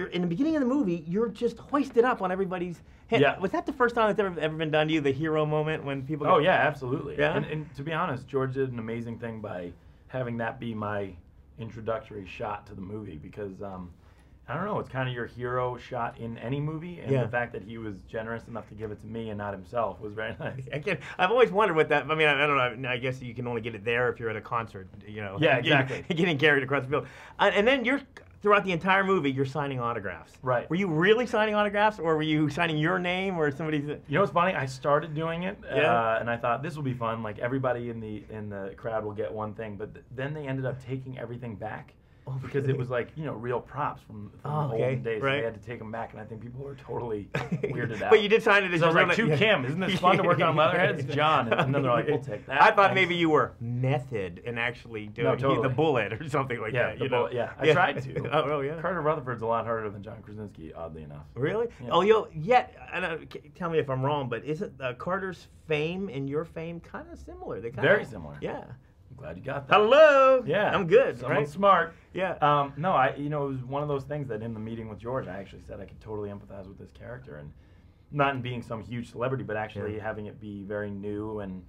in the beginning of the movie, you're just hoisted up on everybody's head. Yeah. Was that the first time that's ever been done to you, the hero moment when people? Oh yeah, absolutely. Yeah. And to be honest, George did an amazing thing by having that be my introductory shot to the movie because. I don't know, it's kind of your hero shot in any movie, and the fact that he was generous enough to give it to me and not himself was very nice. I've always wondered what that, I mean, I don't know, I guess you can only get it there if you're at a concert, you know. Yeah, exactly. Getting carried across the field. And then throughout the entire movie, you're signing autographs. Right. Were you really signing autographs, or were you signing your name or somebody's? You know what's funny? I started doing it, and I thought this will be fun, like everybody in the crowd will get one thing, but then they ended up taking everything back. Because it was like, you know, real props from the olden days. Right. So they had to take them back, and I think people were totally weirded out. But you did sign it as so I was like, to Kim, isn't this fun to work on Leatherheads? John. And then they're like, we'll take that. I thought maybe you were method in actually doing the bullet or something like that. I tried to. Oh, yeah. Carter Rutherford's a lot harder than John Krasinski, oddly enough. Really? Yeah. Oh, tell me if I'm wrong, but isn't Carter's fame and your fame kind of similar? They Very similar. Yeah. I'm glad you got that. Hello. Yeah. I'm good. Someone smart. Yeah. No, it was one of those things that in the meeting with George, I actually said I could totally empathize with this character, and not in being some huge celebrity, but actually having it be very new and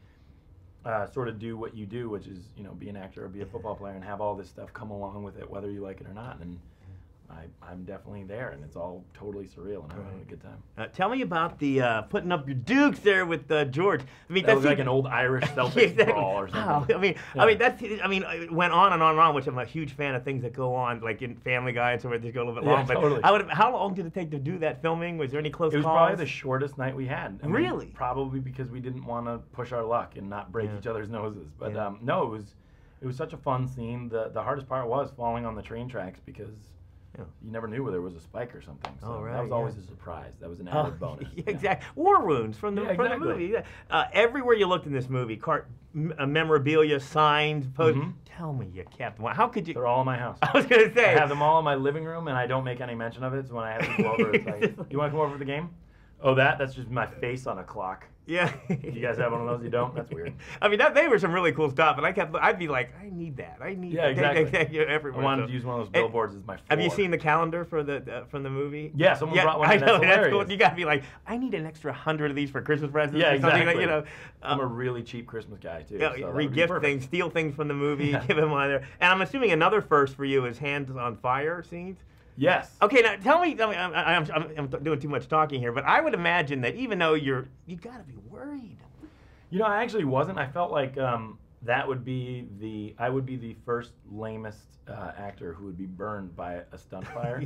sort of do what you do, which is, you know, be an actor or be a football player and have all this stuff come along with it, whether you like it or not. And I'm definitely there, and it's all totally surreal, and I'm having a good time. Tell me about the putting up your dukes there with George. I mean, that was like an old Irish Celtic brawl or something. Wow. It went on and on and on, which I'm a huge fan of things that go on, like in Family Guy and so forth. They go a little bit long. But totally. How long did it take to do that filming? Was there any close calls? It was probably the shortest night we had. Really? Probably because we didn't want to push our luck and not break each other's noses. But no, it was such a fun scene. The hardest part was falling on the train tracks because. You never knew where there was a spike or something. So that was always a surprise. That was an added bonus. Exactly. War wounds from the movie. Everywhere you looked in this movie, memorabilia, signs, posters. Tell me you kept one. How could you? They're all in my house. I was going to say. I have them all in my living room, and I don't make any mention of it. So when I have to go over, it's like, you want to come over for the game? Oh, that's just my face on a clock. Yeah. You guys have one of those? You don't? That's weird. I mean, they were some really cool stuff, and I'd be like, I need that. I need that. Exactly. Everywhere. I wanted to use one of those billboards as my floor. Have you seen the calendar for from the movie? Yeah, someone brought one in. That's hilarious. Cool. You got to be like, I need an extra 100 of these for Christmas presents. Yeah, exactly. Like, you know, I'm a really cheap Christmas guy, too. Yeah, so re-gift things, steal things from the movie, give them on there. And I'm assuming another first for you is hands on fire scenes. Yes. Okay, now tell me I'm doing too much talking here, but I would imagine that even though you got to be worried. You know, I actually wasn't. I felt like I would be the first lamest actor who would be burned by a stunt fire.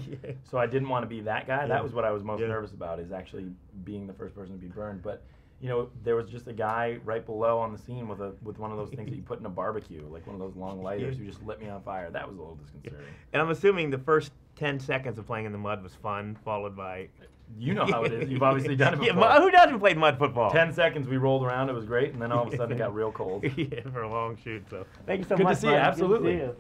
So I didn't want to be that guy. That was what I was most nervous about, is actually being the first person to be burned. But you know, there was just a guy right below on the scene with one of those things that you put in a barbecue, like one of those long lighters, who just lit me on fire. That was a little disconcerting. And I'm assuming the first 10 seconds of playing in the mud was fun, followed by... You know how it is. You've obviously done it before. Yeah, who doesn't play mud football? 10 seconds we rolled around, it was great, and then all of a sudden it got real cold. For a long shoot. So thank you so much. Good to see you. Absolutely.